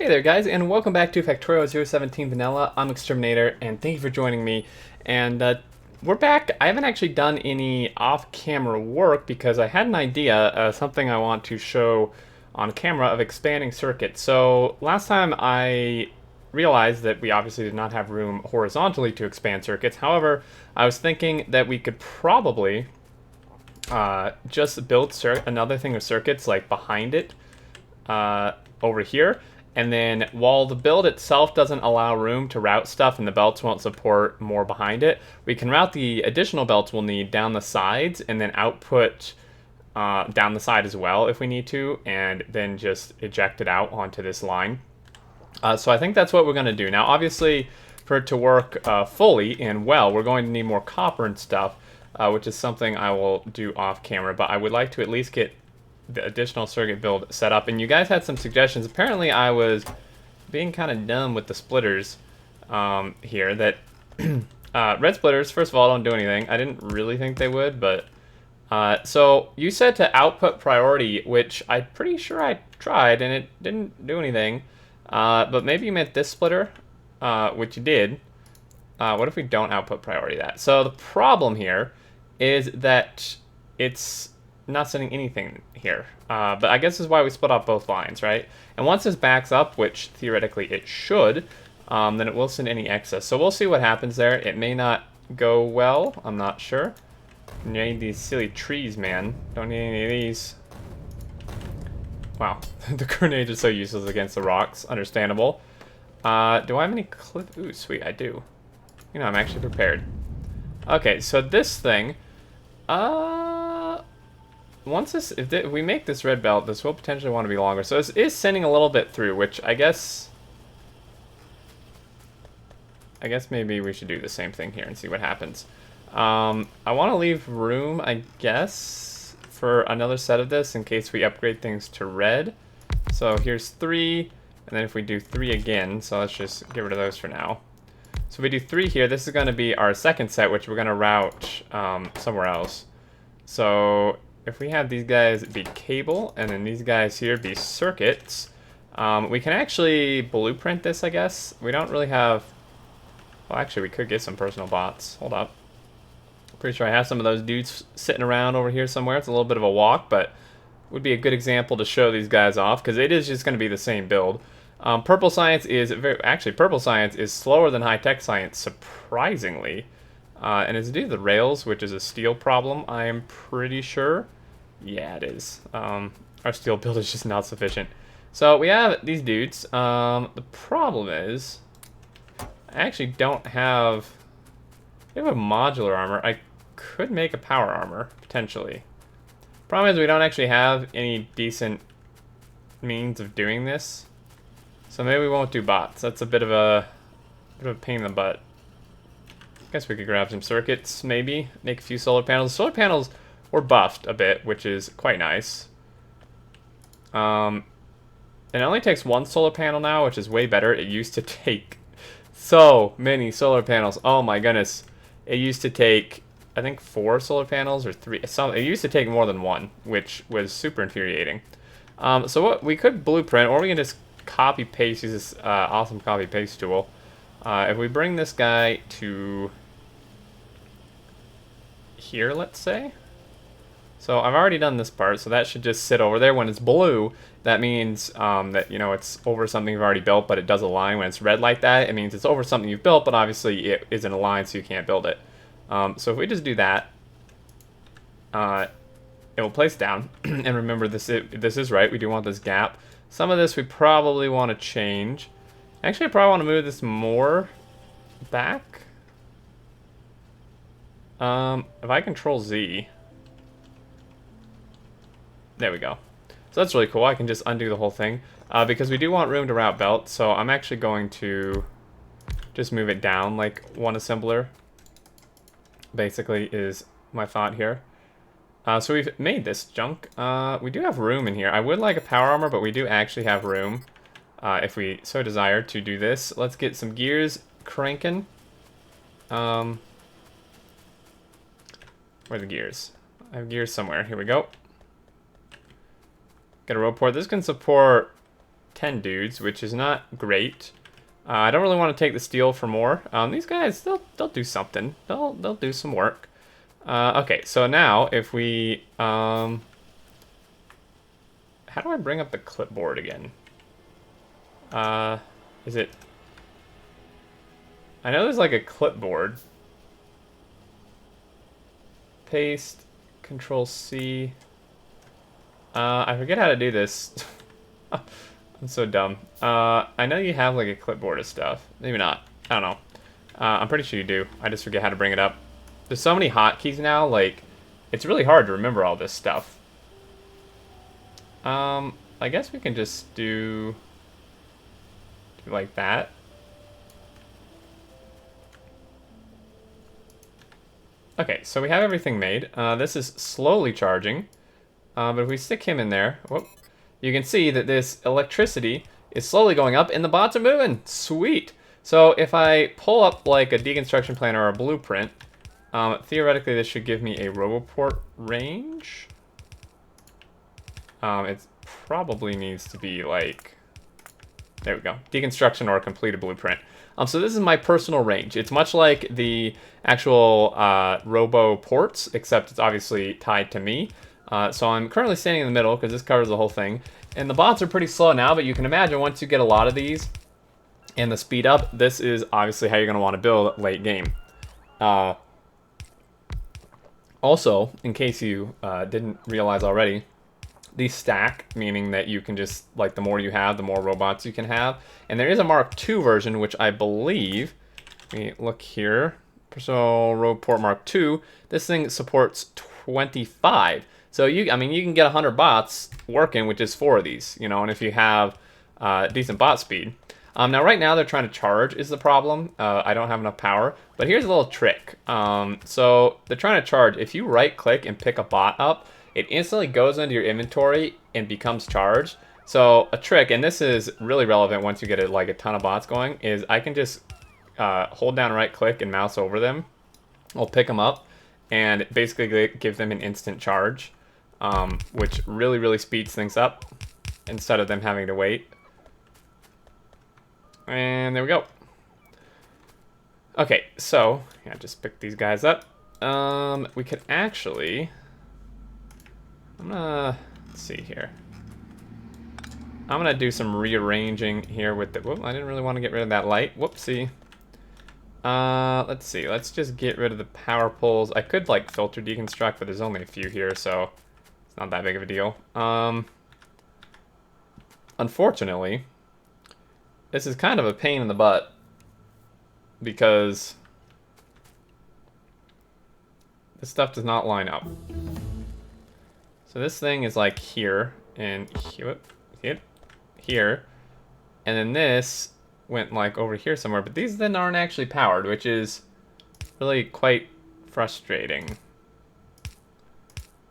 Hey there guys, and welcome back to Factorio 0.17 Vanilla. I'm Xterminator, and thank you for joining me. And we're back. I haven't actually done any off-camera work because I had an idea, something I want to show on camera of expanding circuits. So last time I realized that we obviously did not have room horizontally to expand circuits. However, I was thinking that we could probably just build another thing of circuits like behind it over here. And then while the build itself doesn't allow room to route stuff and the belts won't support more behind it, we can route the additional belts we'll need down the sides and then output down the side as well if we need to, and then just eject it out onto this line. So I think that's what we're going to do. Now obviously for it to work fully and well, we're going to need more copper and stuff, which is something I will do off camera, but I would like to at least get the additional circuit build set up. And you guys had some suggestions. Apparently I was being kind of dumb with the splitters here. That red splitters, first of all, don't do anything. I didn't really think they would, but so you said to output priority, which I'm pretty sure I tried and it didn't do anything, but maybe you meant this splitter, which you did. What if we don't output priority that? So the problem here is that it's not sending anything here, but I guess this is why we split off both lines, right? And once this backs up, which theoretically it should, then it will send any excess. So we'll see what happens there. It may not go well, I'm not sure. You need these silly trees, man. Don't need any of these. Wow, the grenade is so useless against the rocks, understandable. Do I have any clip? Ooh, sweet, I do. You know, I'm actually prepared. Okay, so this thing, once this, if we make this red belt, this will potentially want to be longer. So this is sending a little bit through, which I guess maybe we should do the same thing here and see what happens. I want to leave room, I guess, for another set of this in case we upgrade things to red. So here's 3, and then if we do 3 again, so let's just get rid of those for now. So if we do 3 here, this is going to be our second set, which we're going to route somewhere else. So if we have these guys be cable, and then these guys here be circuits, we can actually blueprint this, I guess. We don't really have... Well, actually, we could get some personal bots. Hold up. Pretty sure I have some of those dudes sitting around over here somewhere. It's a little bit of a walk, but would be a good example to show these guys off, because it is just going to be the same build. Purple science is... Actually, purple science is slower than high-tech science, surprisingly. And it's due to the rails, which is a steel problem, I am pretty sure. Yeah, it is. Our steel build is just not sufficient. So we have these dudes. The problem is, I actually don't have... We have a modular armor. I could make a power armor, potentially. Problem is we don't actually have any decent means of doing this. So maybe we won't do bots. That's a bit of a pain in the butt. Guess we could grab some circuits, maybe. Make a few solar panels. Solar panels were buffed a bit, which is quite nice. And it only takes 1 solar panel now, which is way better. It used to take so many solar panels. Oh my goodness. It used to take, I think, 4 solar panels or 3. It used to take more than 1, which was super infuriating. So what we could blueprint, or we can just copy paste, use this awesome copy paste tool. If we bring this guy to here, let's say. So I've already done this part, so that should just sit over there. When it's blue, that means that, you know, it's over something you've already built, but it does align. When it's red like that, it means it's over something you've built, but obviously it isn't aligned, so you can't build it. So if we just do that, it will place down. And remember, this is right. We do want this gap. Some of this we probably want to change. Actually, I probably want to move this more back. If I control Z... There we go. So that's really cool. I can just undo the whole thing. Because we do want room to route belts, so I'm actually going to just move it down like one assembler. Basically is my thought here. So we've made this junk. We do have room in here. I would like a power armor, but we do actually have room. If we so desire to do this. Let's get some gears cranking. Where are the gears? I have gears somewhere. Here we go. Get a rope port. This can support 10 dudes, which is not great. I don't really want to take the steel for more. These guys, they'll do something. They'll do some work. Okay, so now if we how do I bring up the clipboard again? Is it? I know there's like a clipboard. Paste, Control C. I forget how to do this. I'm so dumb. I know you have like a clipboard of stuff. Maybe not. I don't know. I'm pretty sure you do. I just forget how to bring it up. There's so many hotkeys now, like, it's really hard to remember all this stuff. I guess we can just do like that. Okay, so we have everything made. This is slowly charging. But if we stick him in there, whoop, you can see that this electricity is slowly going up and the bots are moving. Sweet. So if I pull up like a deconstruction plan or a blueprint, theoretically this should give me a roboport range. It probably needs to be like, there we go, deconstruction or completed blueprint. So this is my personal range. It's much like the actual robo ports, except it's obviously tied to me. So I'm currently standing in the middle because this covers the whole thing. And the bots are pretty slow now, but you can imagine once you get a lot of these and the speed up, this is obviously how you're going to want to build late game. Also, in case you didn't realize already, these stack, meaning that you can just, like, the more you have, the more robots you can have. And there is a Mark II version, which I believe, let me look here, Personal Roboport Mark II, this thing supports 25. So I mean, you can get 100 bots working with just 4 of these, you know, and if you have decent bot speed. Now, right now, they're trying to charge is the problem. I don't have enough power, but here's a little trick. So they're trying to charge. If you right-click and pick a bot up, it instantly goes into your inventory and becomes charged. So a trick, and this is really relevant once you get like a ton of bots going, is I can just hold down right-click and mouse over them. I'll pick them up and basically give them an instant charge, which really, really speeds things up instead of them having to wait. And there we go. Okay, so yeah, just pick these guys up. We could actually, let's see here. I'm gonna do some rearranging here with the, whoop, I didn't really want to get rid of that light. Whoopsie. Let's see, let's just get rid of the power poles. I could like filter deconstruct, but there's only a few here, so it's not that big of a deal. Unfortunately, this is kind of a pain in the butt because this stuff does not line up. So this thing is like here and here, and then this went like over here somewhere, but these then aren't actually powered, which is really quite frustrating.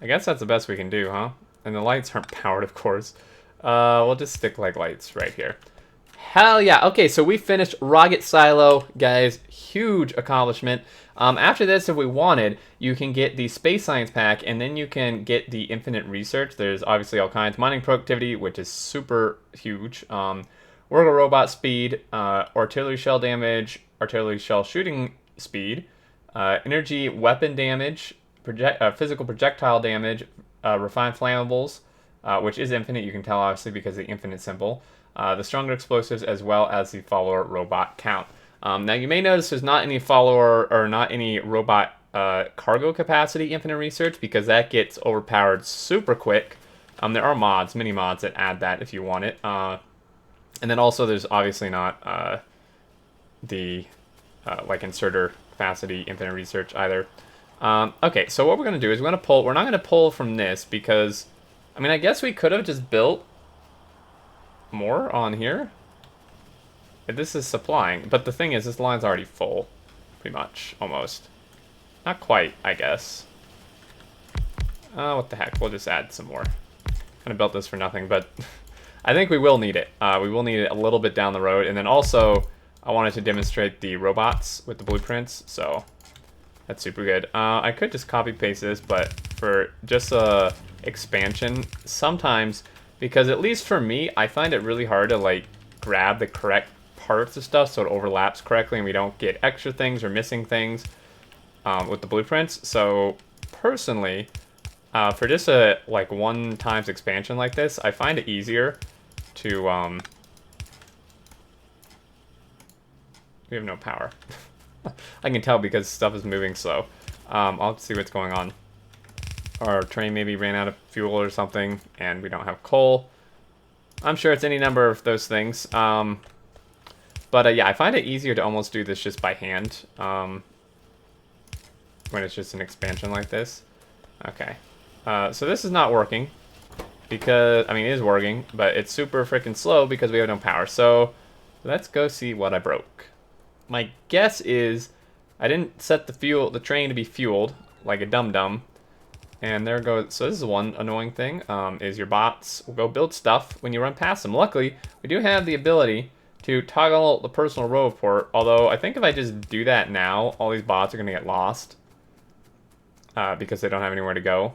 I guess that's the best we can do, huh? And the lights aren't powered, of course. We'll just stick like lights right here. Hell yeah. Okay, so we finished Rocket Silo, guys. Huge accomplishment. After this, if we wanted, you can get the Space Science Pack, and then you can get the Infinite Research. There's obviously all kinds. Mining Productivity, which is super huge. Worker Robot Speed, Artillery Shell Damage, Artillery Shell Shooting Speed, Energy Weapon Damage, Physical Projectile Damage, Refined Flammables, which is infinite, you can tell obviously because of the infinite symbol. The Stronger Explosives, as well as the Follower Robot Count. Now you may notice there's not any follower or not any robot cargo capacity infinite research because that gets overpowered super quick. There are mods, mini mods that add that if you want it. And then also there's obviously not the like inserter capacity infinite research either. Okay, so what we're going to do is we're not going to pull from this because, I mean, I guess we could have just built more on here. This is supplying, but the thing is, this line's already full, pretty much, almost. Not quite, I guess. What the heck, we'll just add some more. Kind of built this for nothing, but I think we will need it. We will need it a little bit down the road, and then also, I wanted to demonstrate the robots with the blueprints, so that's super good. I could just copy paste this, but for just a expansion, sometimes because at least for me, I find it really hard to like grab the correct parts of stuff so it overlaps correctly and we don't get extra things or missing things with the blueprints. So personally, for just a like 1x expansion like this, I find it easier to we have no power. I can tell because stuff is moving slow. I'll see what's going on. Our train maybe ran out of fuel or something, and we don't have coal. I'm sure it's any number of those things. But yeah, I find it easier to almost do this just by hand when it's just an expansion like this. Okay. So this is not working because, I mean, it is working, but it's super freaking slow because we have no power. So let's go see what I broke. My guess is I didn't set the train to be fueled like a dum-dum. And there goes, so this is one annoying thing, is your bots will go build stuff when you run past them. Luckily, we do have the ability to toggle the personal row port, although I think if I just do that now, all these bots are going to get lost because they don't have anywhere to go.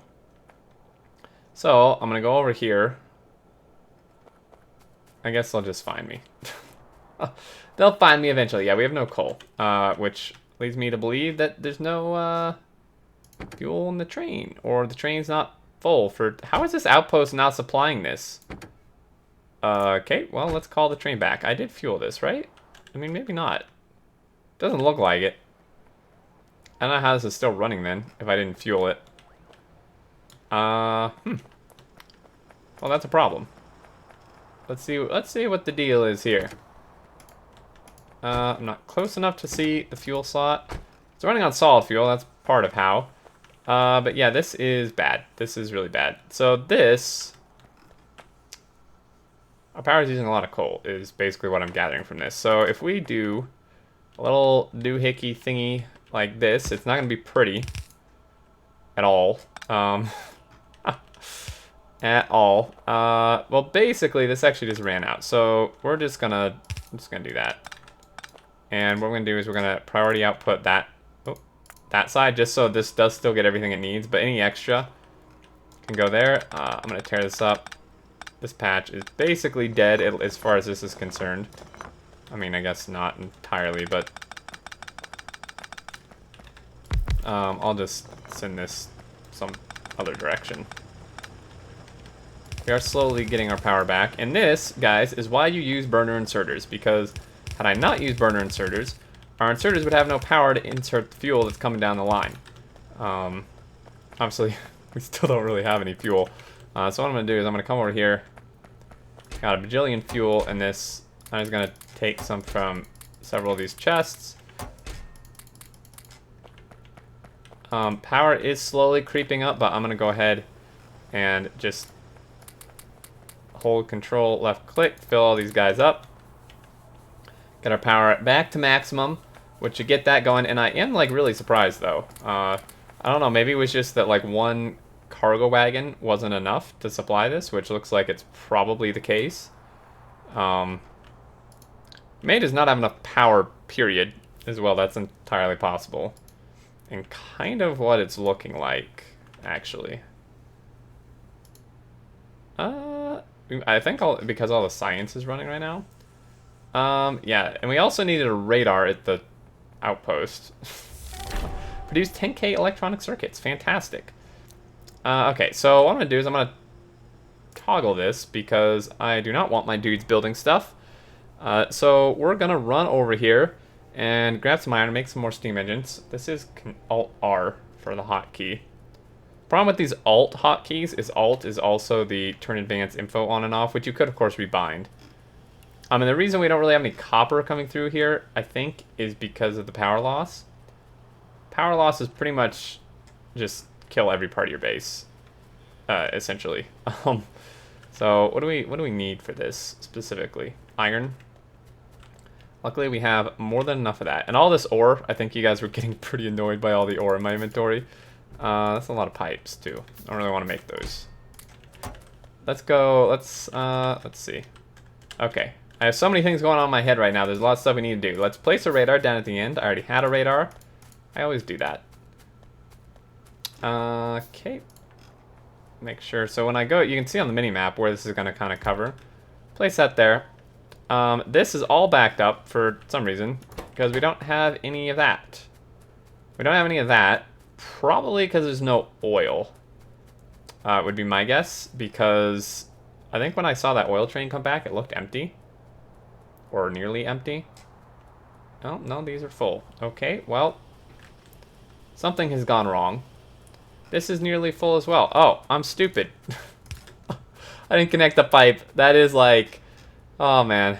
So, I'm going to go over here. I guess they'll just find me. They'll find me eventually. Yeah, we have no coal, which leads me to believe that there's no fuel in the train, or the train's not full for... How is this outpost not supplying this? Okay, well, let's call the train back. I did fuel this, right? I mean, maybe not. Doesn't look like it. I don't know how this is still running then, if I didn't fuel it. Well, that's a problem. Let's see what the deal is here. I'm not close enough to see the fuel slot. It's running on solid fuel, that's part of how. But yeah, this is bad. This is really bad. So this... Our power is using a lot of coal, is basically what I'm gathering from this. So if we do a little doohickey thingy like this, it's not going to be pretty at all. At all. Well, basically, this actually just ran out. So we're just gonna do that. And what we're gonna do is we're gonna priority output that side, just so this does still get everything it needs. But any extra can go there. I'm gonna tear this up. This patch is basically dead as far as this is concerned. I mean, I guess not entirely, but I'll just send this some other direction. We are slowly getting our power back, and this, guys, is why you use burner inserters, because had I not used burner inserters, our inserters would have no power to insert the fuel that's coming down the line. Obviously, we still don't really have any fuel. So what I'm going to do is I'm going to come over here. Got a bajillion fuel in this. I'm just going to take some from several of these chests. Power is slowly creeping up, but I'm going to go ahead and just hold control, left click, fill all these guys up. Get our power back to maximum, which should get that going. And I am like really surprised though. I don't know, maybe it was just that like one cargo wagon wasn't enough to supply this, which looks like it's probably the case. May does not have enough power, period, as well. That's entirely possible. And kind of what it's looking like, actually. I think because all the science is running right now. Yeah, and we also needed a radar at the outpost. Produced 10K electronic circuits. Fantastic. Okay, so what I'm going to do is I'm going to toggle this because I do not want my dudes building stuff. So we're going to run over here and grab some iron and make some more steam engines. This is Alt-R for the hotkey. Problem with these Alt hotkeys is Alt is also the turn advance info on and off, which you could, of course, rebind. And the reason we don't really have any copper coming through here, I think, is because of the power loss. Power loss is pretty much just kill every part of your base, essentially. So what do we need for this specifically? Iron. Luckily, we have more than enough of that. And all this ore, I think you guys were getting pretty annoyed by all the ore in my inventory. That's a lot of pipes, too. I don't really want to make those. Let's go, let's see. Okay. I have so many things going on in my head right now. There's a lot of stuff we need to do. Let's place a radar down at the end. I already had a radar. I always do that. Okay. make sure. So when I go, you can see on the mini map where this is going to kind of cover. Place that there. This is all backed up for some reason because we don't have any of that. We don't have any of that. Probably because there's no oil. Would be my guess, because I think when I saw that oil train come back, it looked empty. Or nearly empty. Oh, no, these are full. Okay, well, something has gone wrong. This is nearly full as well. Oh, I'm stupid. I didn't connect the pipe. That is like, oh man.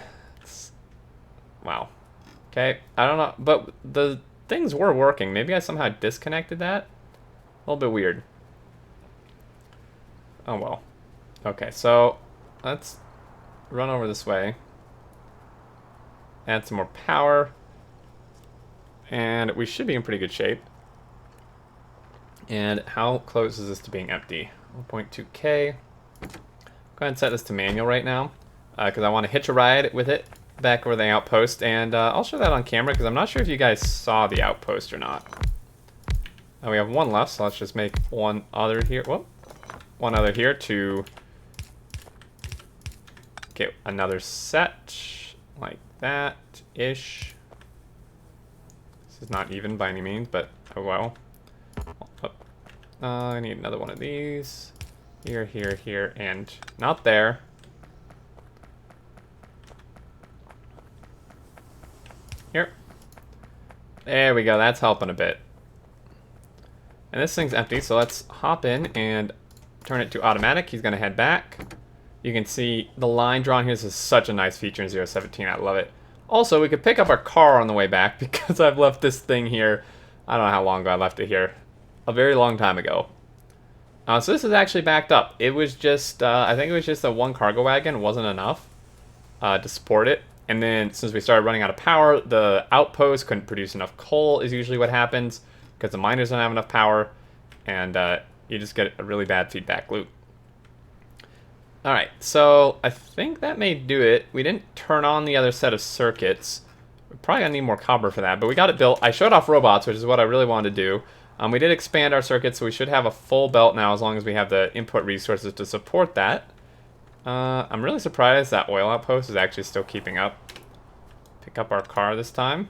Wow. Okay, I don't know, but the things were working. Maybe I somehow disconnected that. A little bit weird. Oh well. Okay, so let's run over this way. Add some more power. And we should be in pretty good shape. And how close is this to being empty? 1.2K. Go ahead and set this to manual right now, because I want to hitch a ride with it back over the outpost. And I'll show that on camera, because I'm not sure if you guys saw the outpost or not. We have one left, so let's just make one other here. Whoop. One other here to get another set like that-ish. This is not even by any means, but oh well. I need another one of these. Here, here, here, and not there. Here. There we go, that's helping a bit. And this thing's empty, so let's hop in and turn it to automatic. He's going to head back. You can see the line drawn here. This is such a nice feature in 0.17. I love it. Also, we could pick up our car on the way back because I've left this thing here. I don't know how long ago I left it here. A very long time ago. So this is actually backed up. It was just, I think it was just a one cargo wagon. It wasn't enough to support it. And then since we started running out of power, the outpost couldn't produce enough coal is usually what happens because the miners don't have enough power. And you just get a really bad feedback loop. Alright, so I think that may do it. We didn't turn on the other set of circuits. We're probably going to need more copper for that, but we got it built. I showed off robots, which is what I really wanted to do. We did expand our circuits, so we should have a full belt now as long as we have the input resources to support that. I'm really surprised that oil outpost is actually still keeping up. Pick up our car this time.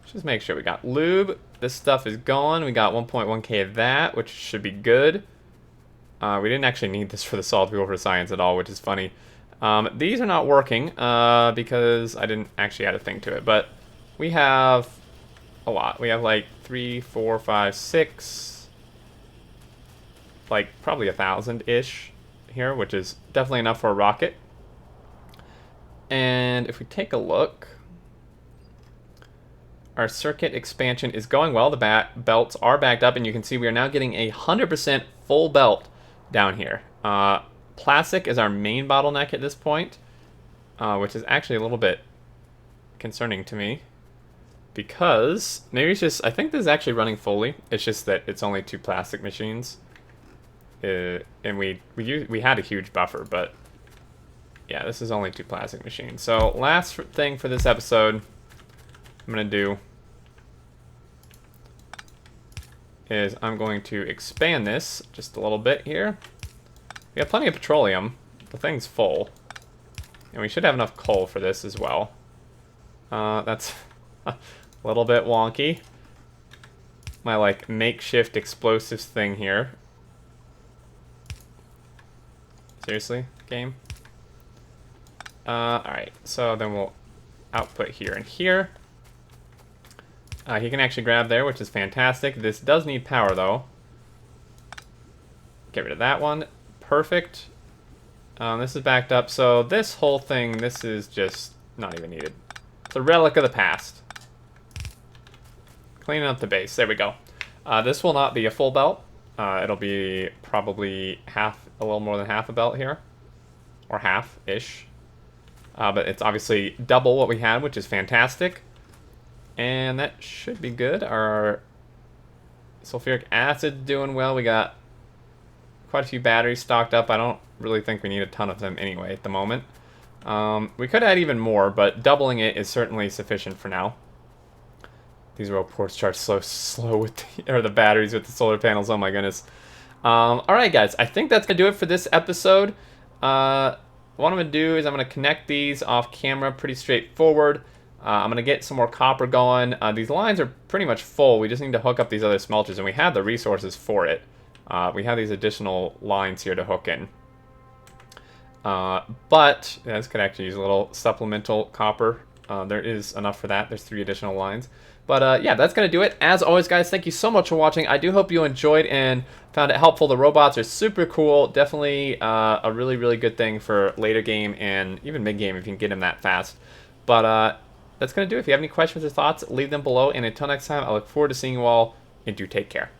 Just make sure we got lube. This stuff is going. We got 1.1K of that, which should be good. We didn't actually need this for the solid fuel for science at all, which is funny. These are not working because I didn't actually add a thing to it, but we have a lot. We have like 3, 4, 5, 6, like probably 1,000-ish here, which is definitely enough for a rocket. And if we take a look, our circuit expansion is going well. The belts are backed up, and you can see we are now getting 100% full belt down here. Plastic is our main bottleneck at this point, which is actually a little bit concerning to me. Because maybe it's just, I think this is actually running fully. It's just that it's only 2 plastic machines. And we had a huge buffer, but yeah, this is only 2 plastic machines. So last thing for this episode I'm going to do is I'm going to expand this just a little bit here. We have plenty of petroleum. The thing's full. And we should have enough coal for this as well. That's a little bit wonky. My like makeshift explosives thing here. Seriously, game? Alright, so then we'll output here and here. He can actually grab there, which is fantastic. This does need power, though. Get rid of that one. Perfect. This is backed up, so this whole thing, this is just not even needed. It's a relic of the past. Cleaning up the base. There we go. This will not be a full belt. It'll be probably a little more than half a belt here. Or half-ish. But it's obviously double what we had, which is fantastic. And that should be good. Our sulfuric acid doing well. We got quite a few batteries stocked up. I don't really think we need a ton of them anyway at the moment. We could add even more, but doubling it is certainly sufficient for now. These reports charge slow with the batteries with the solar panels. Oh my goodness. Alright guys, I think that's going to do it for this episode. What I'm going to do is I'm going to connect these off camera, pretty straightforward. I'm going to get some more copper going. These lines are pretty much full. We just need to hook up these other smelters, and we have the resources for it. We have these additional lines here to hook in. But this could actually use a little supplemental copper. There is enough for that. There's 3 additional lines. But yeah, that's going to do it. As always, guys, thank you so much for watching. I do hope you enjoyed and found it helpful. The robots are super cool. Definitely a really, really good thing for later game and even mid-game if you can get them that fast. But that's going to do it. If you have any questions or thoughts, leave them below. And until next time, I look forward to seeing you all, and do take care.